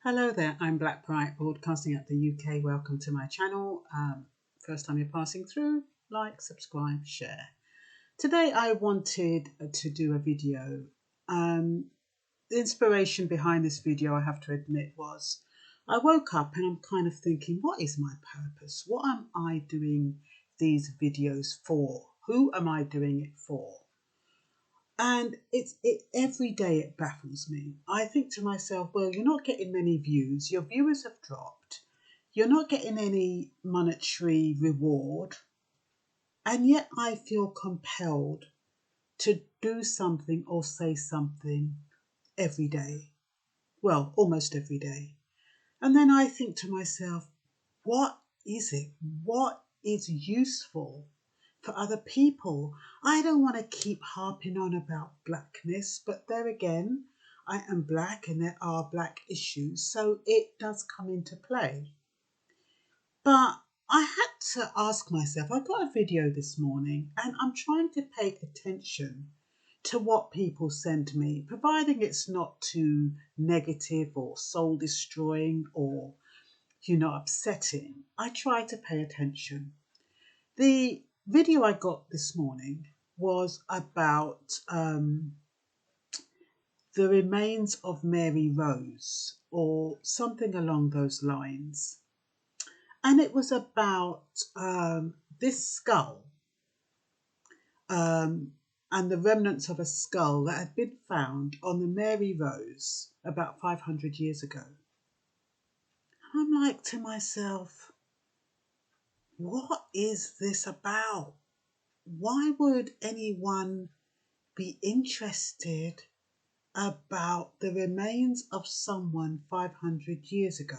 Hello there, I'm Blackbright, broadcasting at the UK. Welcome to my channel. First time you're passing through, like, subscribe, share. Today I wanted to do a video. The inspiration behind this video, I have to admit, was I woke up and I'm kind of thinking, what is my purpose? What am I doing these videos for? Who am I doing it for? And every day it baffles me. I think to myself, well, you're not getting many views. Your viewers have dropped. You're not getting any monetary reward. And yet I feel compelled to do something or say something every day. Well, almost every day. And then I think to myself, what is it? What is useful for other people? I don't want to keep harping on about blackness, but there again, I am black and there are black issues, so it does come into play. But I had to ask myself, I got a video this morning and I'm trying to pay attention to what people send me, providing it's not too negative or soul destroying or upsetting. I try to pay attention. The video I got this morning was about the remains of Mary Rose or something along those lines. And it was about this skull and the remnants of a skull that had been found on the Mary Rose about 500 years ago. I'm like to myself, what is this about? Why would anyone be interested about the remains of someone 500 years ago?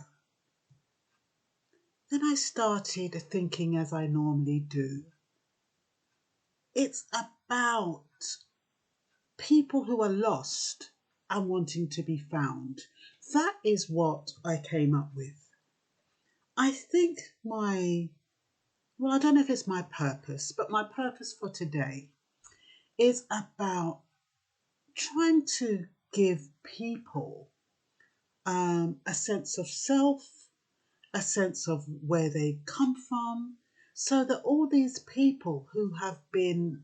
Then I started thinking, as I normally do. It's about people who are lost and wanting to be found. That is what I came up with. I think I don't know if it's my purpose, but my purpose for today is about trying to give people a sense of self, a sense of where they come from, so that all these people who have been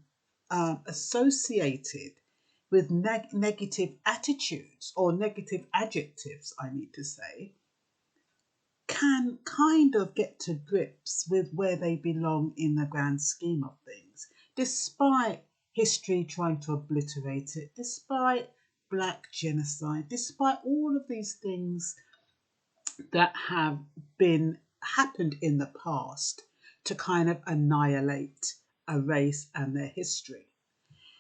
associated with negative attitudes or negative adjectives, I need to say, can kind of get to grips with where they belong in the grand scheme of things, despite history trying to obliterate it, despite black genocide, despite all of these things that have happened in the past to kind of annihilate a race and their history.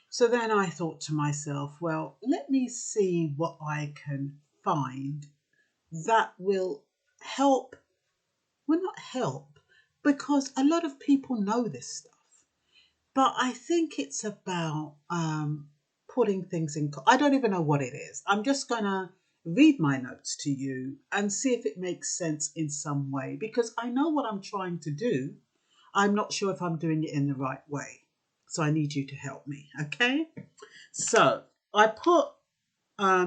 So then I thought to myself, well, let me see what I can find that will help. Well, not help, because a lot of people know this stuff. But I think it's about putting things in. I don't even know what it is. I'm just going to read my notes to you and see if it makes sense in some way, because I know what I'm trying to do. I'm not sure if I'm doing it in the right way. So I need you to help me, okay? So I put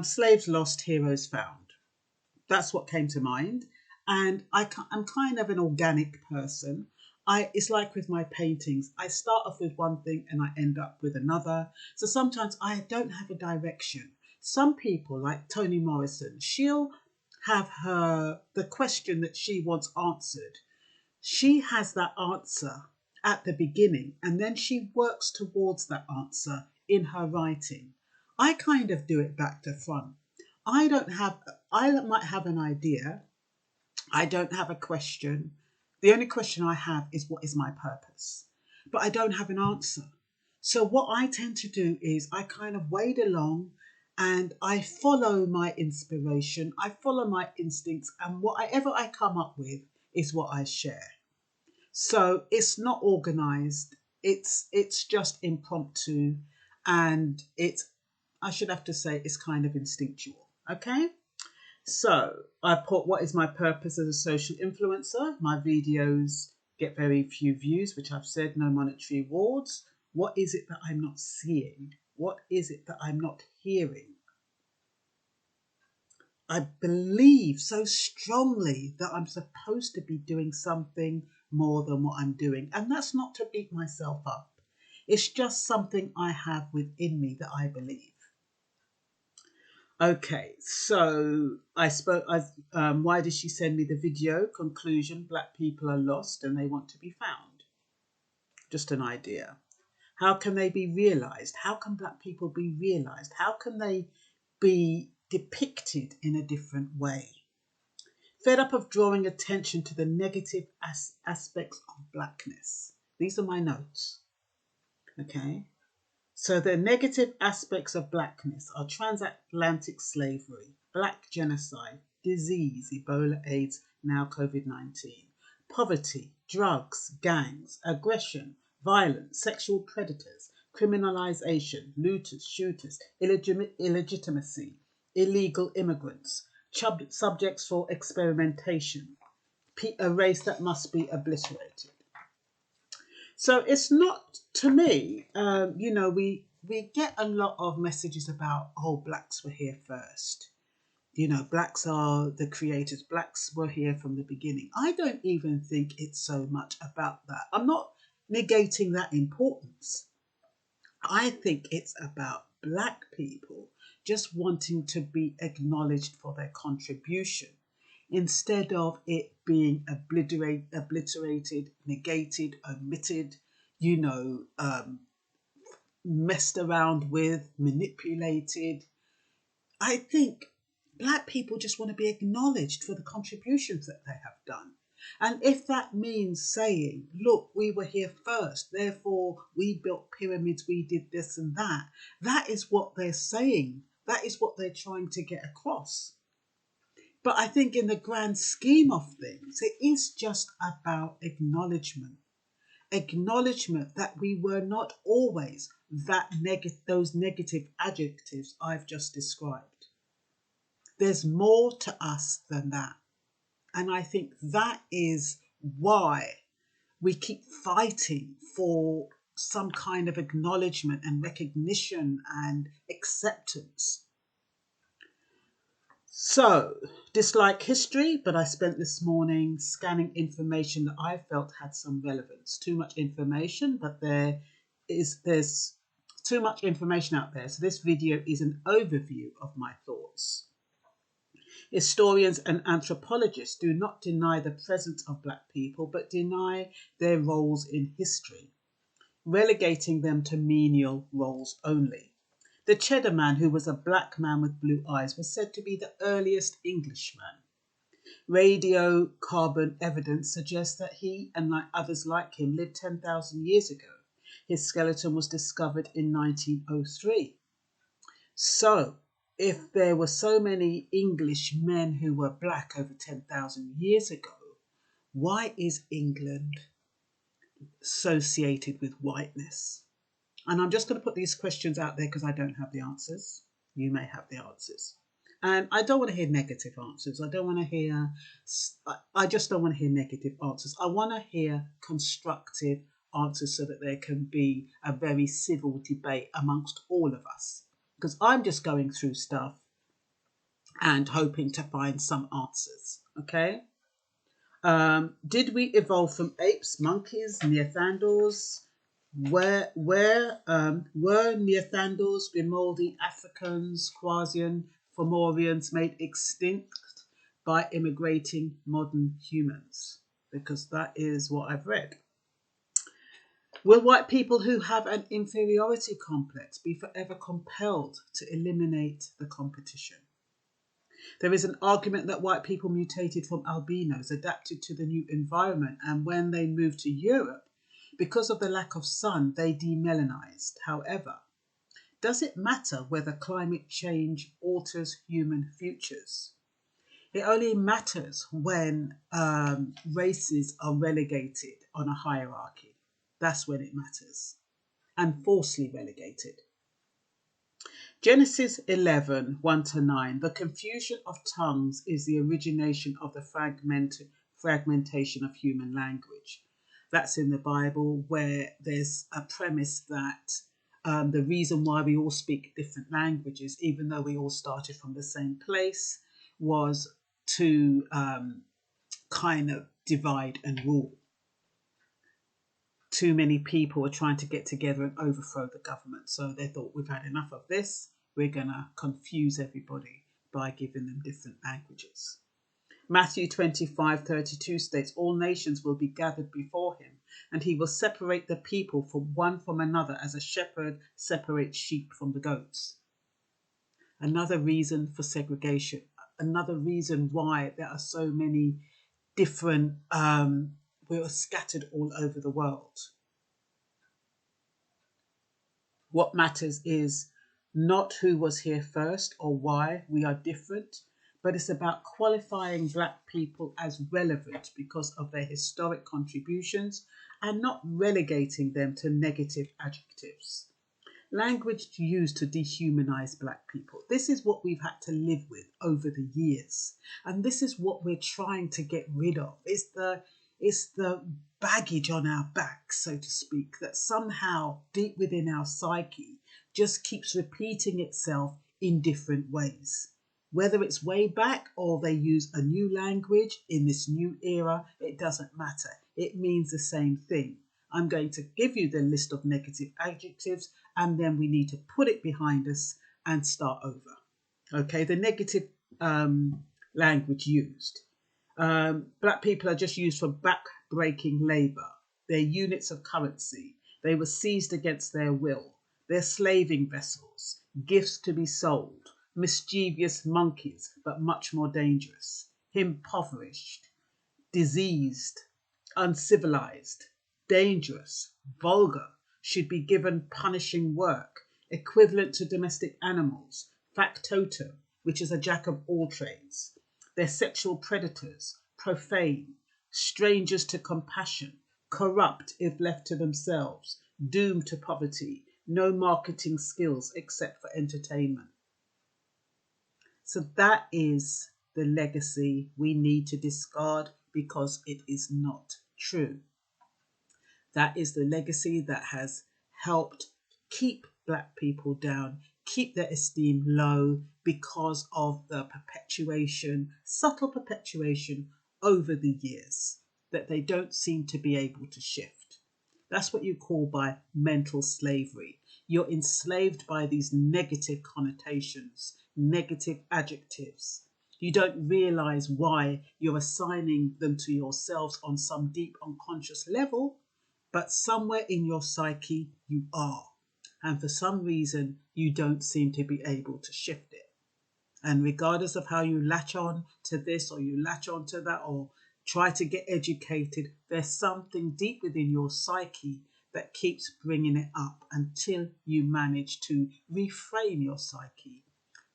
slaves lost, heroes found. That's what came to mind. And I'm kind of an organic person. It's like with my paintings. I start off with one thing and I end up with another. So sometimes I don't have a direction. Some people, like Toni Morrison, she'll have the question that she wants answered. She has that answer at the beginning and then she works towards that answer in her writing. I kind of do it back to front. I might have an idea. I don't have a question. The only question I have is, what is my purpose? But I don't have an answer. So what I tend to do is I kind of wade along and I follow my inspiration. I follow my instincts, and whatever I come up with is what I share. So it's not organized. It's just impromptu, and I should have to say it's kind of instinctual. Okay? So I put, what is my purpose as a social influencer? My videos get very few views, which I've said, no monetary rewards. What is it that I'm not seeing? What is it that I'm not hearing? I believe so strongly that I'm supposed to be doing something more than what I'm doing. And that's not to beat myself up. It's just something I have within me that I believe. Okay, so I spoke. Why did she send me the video? Conclusion: Black people are lost and they want to be found. Just an idea. How can they be realised? How can Black people be realised? How can they be depicted in a different way? Fed up of drawing attention to the negative aspects of Blackness. These are my notes. Okay. So the negative aspects of Blackness are transatlantic slavery, Black genocide, disease, Ebola, AIDS, now COVID-19, poverty, drugs, gangs, aggression, violence, sexual predators, criminalization, looters, shooters, illegitimacy, illegal immigrants, subjects for experimentation, a race that must be obliterated. So it's not, to me, we get a lot of messages about, oh, Blacks were here first. Blacks are the creators. Blacks were here from the beginning. I don't even think it's so much about that. I'm not negating that importance. I think it's about Black people just wanting to be acknowledged for their contribution instead of it being obliterated, negated, omitted, messed around with, manipulated. I think Black people just want to be acknowledged for the contributions that they have done. And if that means saying, look, we were here first, therefore we built pyramids, we did this and that, that is what they're saying. That is what they're trying to get across. But I think in the grand scheme of things, it is just about acknowledgement. Acknowledgement that we were not always those negative adjectives I've just described. There's more to us than that. And I think that is why we keep fighting for some kind of acknowledgement and recognition and acceptance. So, dislike history, but I spent this morning scanning information that I felt had some relevance. Too much information, but there's too much information out there. So this video is an overview of my thoughts. Historians and anthropologists do not deny the presence of Black people, but deny their roles in history, relegating them to menial roles only. The Cheddar Man, who was a Black man with blue eyes, was said to be the earliest Englishman. Radiocarbon evidence suggests that he and others like him lived 10,000 years ago. His skeleton was discovered in 1903. So, if there were so many English men who were Black over 10,000 years ago, why is England associated with whiteness? And I'm just going to put these questions out there because I don't have the answers. You may have the answers. And I don't want to hear negative answers. I just don't want to hear negative answers. I want to hear constructive answers so that there can be a very civil debate amongst all of us. Because I'm just going through stuff and hoping to find some answers. Okay? Did we evolve from apes, monkeys, Neanderthals? Were Neanderthals, Grimaldi, Africans, Quasian, Fomorians made extinct by immigrating modern humans? Because that is what I've read. Will white people who have an inferiority complex be forever compelled to eliminate the competition? There is an argument that white people mutated from albinos, adapted to the new environment, and when they moved to Europe, because of the lack of sun, they demelanized. However, does it matter whether climate change alters human futures? It only matters when races are relegated on a hierarchy. That's when it matters, and falsely relegated. Genesis 11, 1-9. The confusion of tongues is the origination of the fragmentation of human language. That's in the Bible, where there's a premise that the reason why we all speak different languages, even though we all started from the same place, was to kind of divide and rule. Too many people were trying to get together and overthrow the government. So they thought, we've had enough of this. We're going to confuse everybody by giving them different languages. Matthew 25:32 states, all nations will be gathered before him, and he will separate the people from one from another as a shepherd separates sheep from the goats. Another reason for segregation, another reason why there are so many different, we are scattered all over the world. What matters is not who was here first or why we are different, but it's about qualifying Black people as relevant because of their historic contributions and not relegating them to negative adjectives. Language used to dehumanize Black people. This is what we've had to live with over the years. And this is what we're trying to get rid of. It's the baggage on our back, so to speak, that somehow deep within our psyche just keeps repeating itself in different ways. Whether it's way back or they use a new language in this new era, it doesn't matter. It means the same thing. I'm going to give you the list of negative adjectives, and then we need to put it behind us and start over. Okay, the negative language used. Black people are just used for back-breaking labour. They're units of currency. They were seized against their will. They're slaving vessels, gifts to be sold, mischievous monkeys, but much more dangerous, impoverished, diseased, uncivilized, dangerous, vulgar, should be given punishing work, equivalent to domestic animals, factotum, which is a jack of all trades. They're sexual predators, profane, strangers to compassion, corrupt if left to themselves, doomed to poverty, no marketing skills except for entertainment. So that is the legacy we need to discard because it is not true. That is the legacy that has helped keep Black people down, keep their esteem low because of the perpetuation, subtle perpetuation over the years that they don't seem to be able to shift. That's what you call by mental slavery. You're enslaved by these negative connotations, negative adjectives. You don't realize why you're assigning them to yourselves on some deep unconscious level, but somewhere in your psyche you are. And for some reason, you don't seem to be able to shift it. And regardless of how you latch on to this or you latch on to that or try to get educated, there's something deep within your psyche that keeps bringing it up until you manage to reframe your psyche,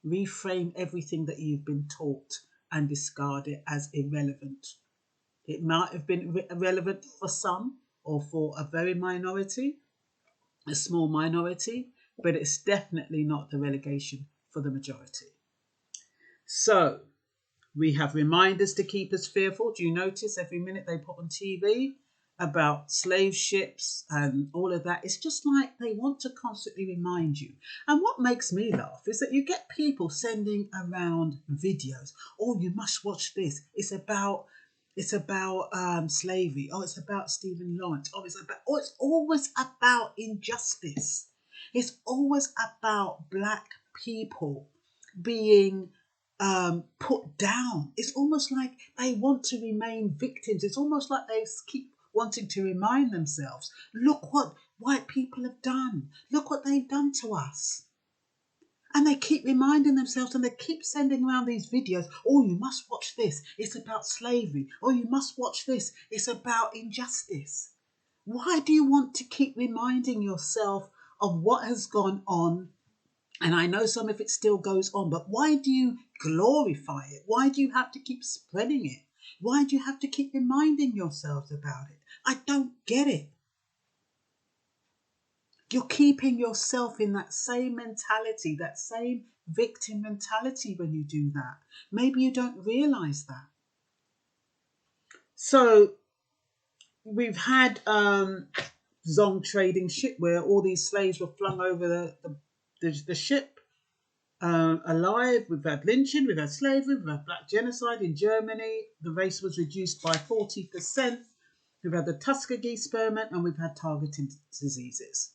reframe everything that you've been taught and discard it as irrelevant. It might have been relevant for some or for a very minority, a small minority, but it's definitely not the relegation for the majority. So we have reminders to keep us fearful. Do you notice every minute they put on TV about slave ships and all of that? It's just like they want to constantly remind you. And what makes me laugh is that you get people sending around videos. Oh, you must watch this. It's about slavery. Oh, it's about Stephen Lawrence. It's always about injustice. It's always about Black people being put down. It's almost like they want to remain victims. It's almost like they keep wanting to remind themselves, look what white people have done. Look what they've done to us. And they keep reminding themselves and they keep sending around these videos. Oh, you must watch this. It's about slavery. Oh, you must watch this. It's about injustice. Why do you want to keep reminding yourself of what has gone on? And I know some of it still goes on, but why do you glorify it? Why do you have to keep spreading it? Why do you have to keep reminding yourselves about it? I don't get it. You're keeping yourself in that same mentality, that same victim mentality when you do that. Maybe you don't realize that. So we've had Zong trading ship where all these slaves were flung over the ship. alive. We've had lynching, we've had slavery, we've had black genocide in Germany. The race was reduced by 40%. We've had the Tuskegee experiment, and we've had targeted diseases.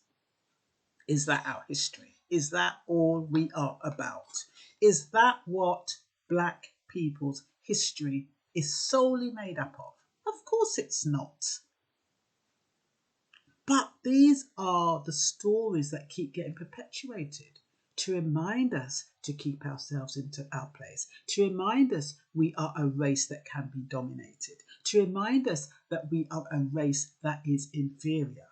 Is that our history? Is that all we are about? Is that what black people's history is solely made up of? Of course it's not. But these are the stories that keep getting perpetuated to remind us to keep ourselves into our place, to remind us we are a race that can be dominated, to remind us that we are a race that is inferior.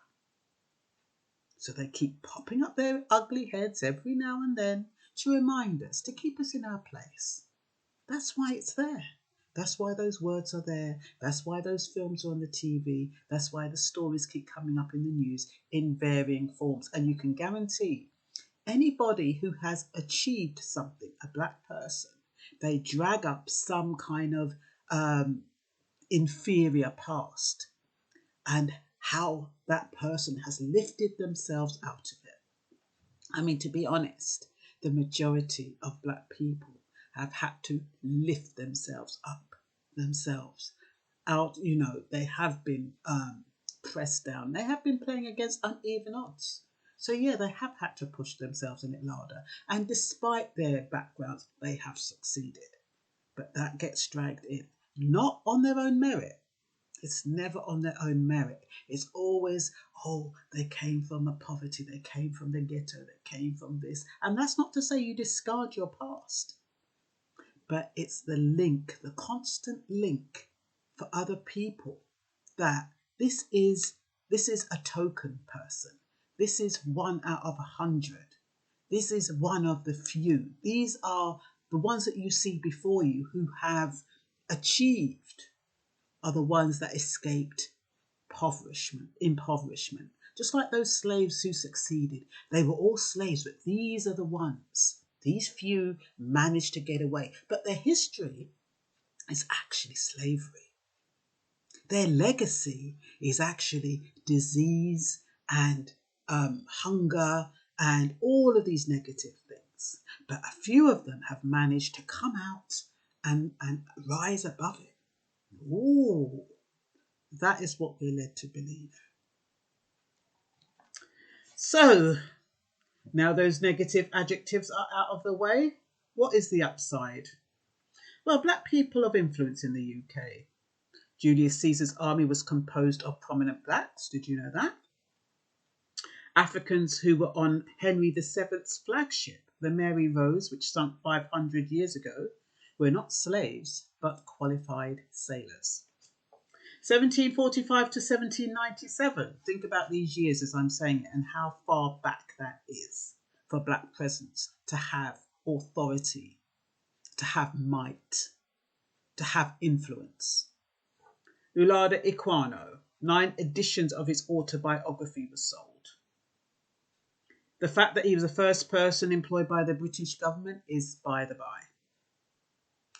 So they keep popping up their ugly heads every now and then to remind us, to keep us in our place. That's why it's there. That's why those words are there. That's why those films are on the TV. That's why the stories keep coming up in the news in varying forms. And you can guarantee anybody who has achieved something, a black person, they drag up some kind of inferior past and how that person has lifted themselves out of it. I mean, to be honest, the majority of black people have had to lift themselves up themselves out. They have been pressed down. They have been playing against uneven odds. So yeah, they have had to push themselves a little harder. And despite their backgrounds, they have succeeded. But that gets dragged in, not on their own merit. It's never on their own merit. It's always, they came from a poverty, they came from the ghetto, they came from this. And that's not to say you discard your past. But it's the link, the constant link for other people that this is a token person. This is 1 out of 100. This is one of the few. These are the ones that you see before you who have achieved, are the ones that escaped impoverishment. Just like those slaves who succeeded. They were all slaves, but these are the ones. These few managed to get away. But their history is actually slavery. Their legacy is actually disease and hunger and all of these negative things. But a few of them have managed to come out and rise above it. Ooh, that is what we're led to believe. So, now those negative adjectives are out of the way, what is the upside? Well, black people of influence in the UK. Julius Caesar's army was composed of prominent blacks. Did you know that? Africans who were on Henry VII's flagship, the Mary Rose, which sunk 500 years ago, were not slaves, but qualified sailors. 1745 to 1797. Think about these years as I'm saying it and how far back that is for black presence to have authority, to have might, to have influence. Ulada Equiano, 9 editions of his autobiography were sold. The fact that he was the first person employed by the British government is by the by.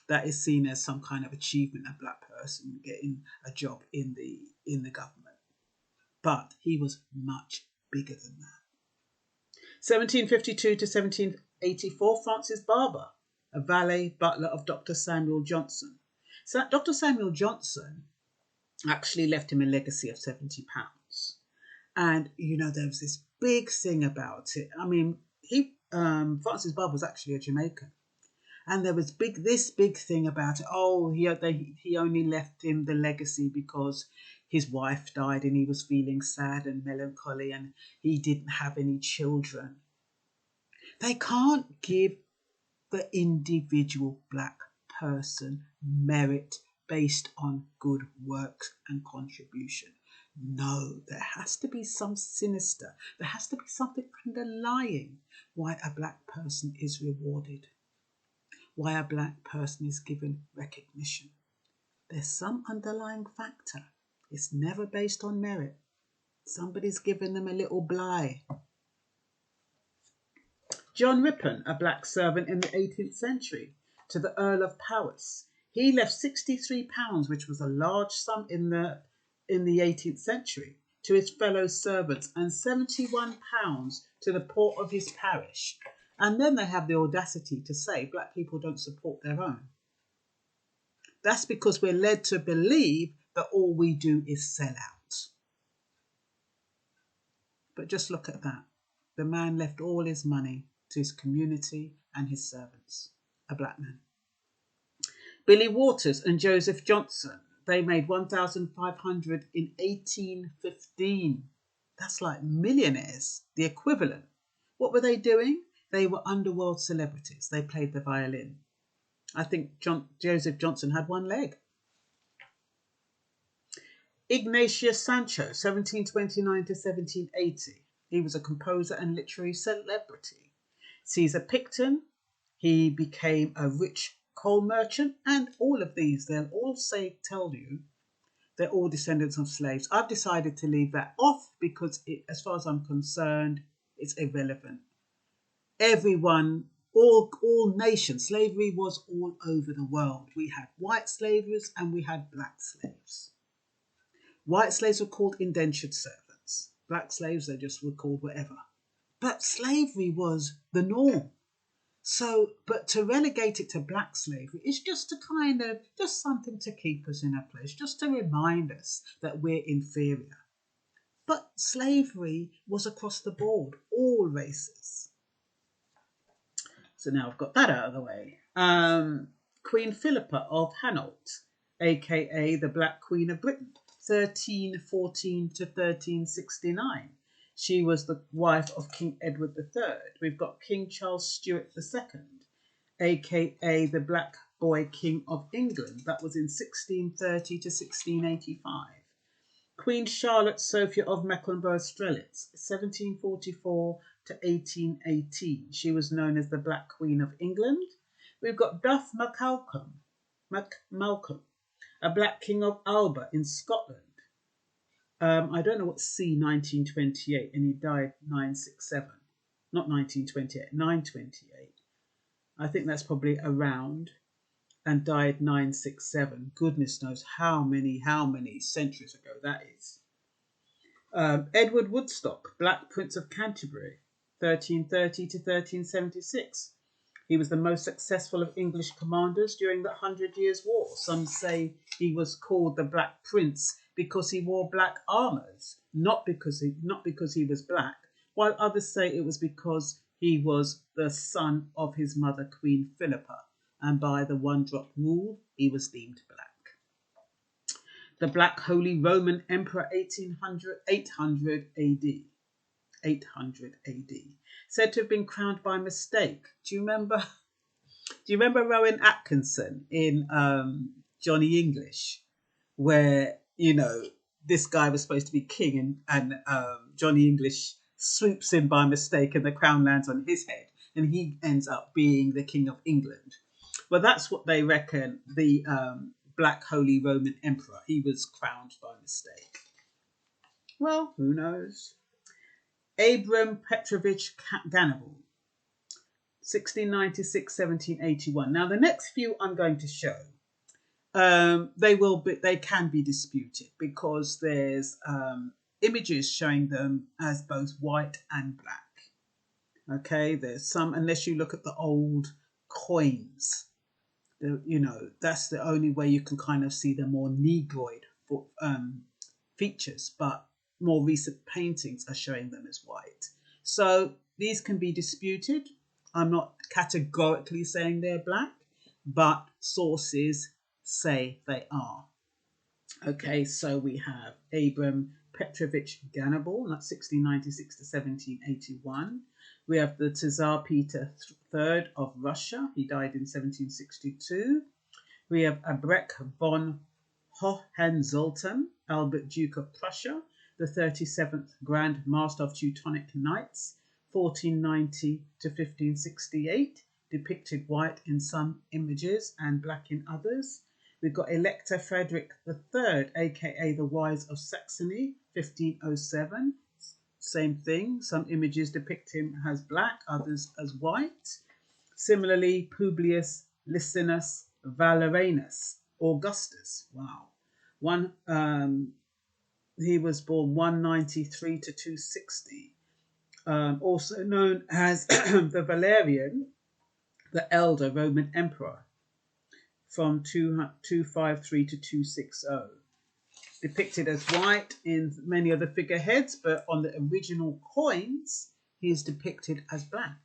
That is seen as some kind of achievement, a black person getting a job in the government. But he was much bigger than that. 1752 to 1784, Francis Barber, a valet butler of Dr. Samuel Johnson. So Dr. Samuel Johnson actually left him a legacy of £70. And, there was this big thing about it. I mean, Francis Barber was actually a Jamaican. And there was this big thing about it. He only left him the legacy because his wife died and he was feeling sad and melancholy and he didn't have any children. They can't give the individual black person merit based on good work and contribution. No, there has to be some sinister. There has to be something underlying why a black person is rewarded. Why a black person is given recognition. There's some underlying factor. It's never based on merit. Somebody's given them a little bly. John Ripon, a black servant in the 18th century, to the Earl of Powys. He left £63, which was a large sum in the 18th century, to his fellow servants, and £71 to the poor of his parish. And then they have the audacity to say black people don't support their own. That's because we're led to believe that all we do is sell out. But just look at that. The man left all his money to his community and his servants, a black man. Billy Waters and Joseph Johnson, they made 1,500 in 1815. That's like millionaires, the equivalent. What were they doing? They were underworld celebrities. They played the violin. I think Joseph Johnson had one leg. Ignatius Sancho, 1729 to 1780. He was a composer and literary celebrity. Caesar Picton, he became a rich coal merchant, and all of these, they'll all tell you they're all descendants of slaves. I've decided to leave that off because, as far as I'm concerned, it's irrelevant. Everyone, all nations, slavery was all over the world. We had white slaves and we had black slaves. White slaves were called indentured servants. Black slaves, they just were called whatever. But slavery was the norm. So, but to relegate it to black slavery is just to just something to keep us in a place, just to remind us that we're inferior. But slavery was across the board, all races. So now I've got that out of the way. Queen Philippa of Hainault, aka the Black Queen of Britain, 1314 to 1369. She was the wife of King Edward III. We've got King Charles Stuart II, aka the Black Boy King of England. That was in 1630 to 1685. Queen Charlotte Sophia of Mecklenburg-Strelitz, 1744 to 1818. She was known as the Black Queen of England. We've got Duff MacMalcolm, a Black King of Alba in Scotland. I don't know what C 1928, and he died 967. Not 1928, 928. I think that's probably around, and died 967. Goodness knows how many centuries ago that is. Edward Woodstock, Black Prince of Canterbury, 1330 to 1376. He was the most successful of English commanders during the 100 Years' War. Some say he was called the Black Prince because he wore black armours, not because he was black, while others say it was because he was the son of his mother, Queen Philippa, and by the one-drop rule, he was deemed black. The Black Holy Roman Emperor, 800 AD. 800 AD. Said to have been crowned by mistake. Do you remember Rowan Atkinson in Johnny English, where, this guy was supposed to be king and Johnny English swoops in by mistake and the crown lands on his head and he ends up being the King of England. Well, that's what they reckon the Black Holy Roman Emperor, he was crowned by mistake. Well, who knows? Abram Petrovich Ganable, 1696, 1781. Now, the next few I'm going to show, they can be disputed because there's images showing them as both white and black. Okay, there's some, unless you look at the old coins, that's the only way you can kind of see the more negroid features, but more recent paintings are showing them as white. So these can be disputed. I'm not categorically saying they're black, but sources say they are. Okay, so we have Abram Petrovich Ganable, that's 1696 to 1781. We have the Tsar Peter III of Russia. He died in 1762. We have Albrecht von Hohenzollern, Albert Duke of Prussia, the 37th Grand Master of Teutonic Knights, 1490 to 1568, depicted white in some images and black in others. We've got Elector Frederick III, aka the Wise of Saxony, 1507. Same thing, some images depict him as black, others as white. Similarly, Publius Licinius Valerianus Augustus, wow. He was born 193 to 260. also known as the Valerian, the elder Roman emperor, from 253 to 260. Depicted as white in many of the figureheads, but on the original coins, he is depicted as black.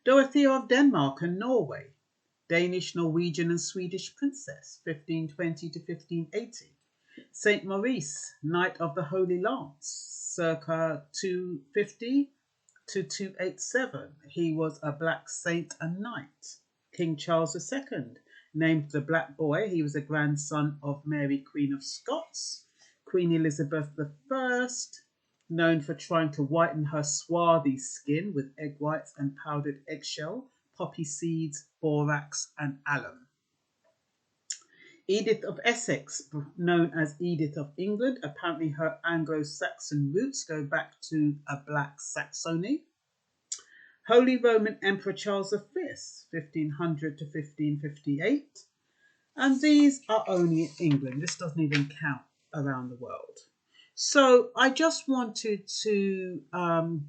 Dorothea of Denmark and Norway, Danish, Norwegian, and Swedish princess, 1520 to 1580. Saint Maurice, Knight of the Holy Lance, circa 250 to 287. He was a black saint and knight. King Charles II, named the Black Boy. He was a grandson of Mary, Queen of Scots. Queen Elizabeth I, known for trying to whiten her swarthy skin with egg whites and powdered eggshell, poppy seeds, borax, and alum. Edith of Essex, known as Edith of England. Apparently her Anglo-Saxon roots go back to a black Saxony. Holy Roman Emperor Charles V, 1500 to 1558. And these are only in England. This doesn't even count around the world. So I just wanted to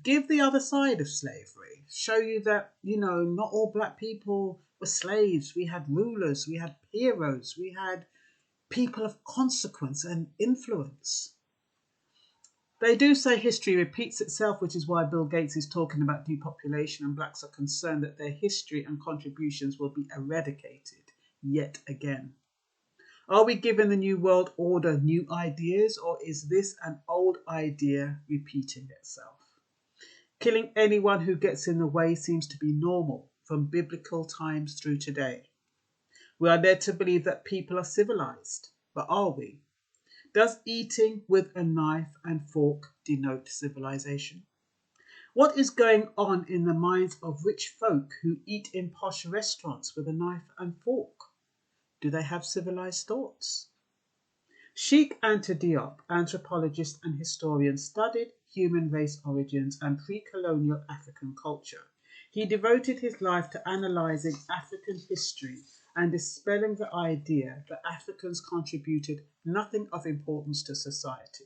give the other side of slavery, show you that, not all black people were slaves. We had rulers, we had heroes, we had people of consequence and influence. They do say history repeats itself, which is why Bill Gates is talking about depopulation, and blacks are concerned that their history and contributions will be eradicated yet again. Are we giving the New World Order new ideas, or is this an old idea repeating itself? Killing anyone who gets in the way seems to be normal from biblical times through today. We are led to believe that people are civilized, but are we? Does eating with a knife and fork denote civilization? What is going on in the minds of rich folk who eat in posh restaurants with a knife and fork? Do they have civilized thoughts? Cheikh Anta Diop, anthropologist and historian, studied human race origins and pre-colonial African culture. He devoted his life to analysing African history and dispelling the idea that Africans contributed nothing of importance to society.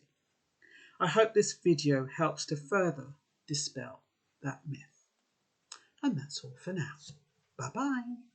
I hope this video helps to further dispel that myth. And that's all for now. Bye-bye.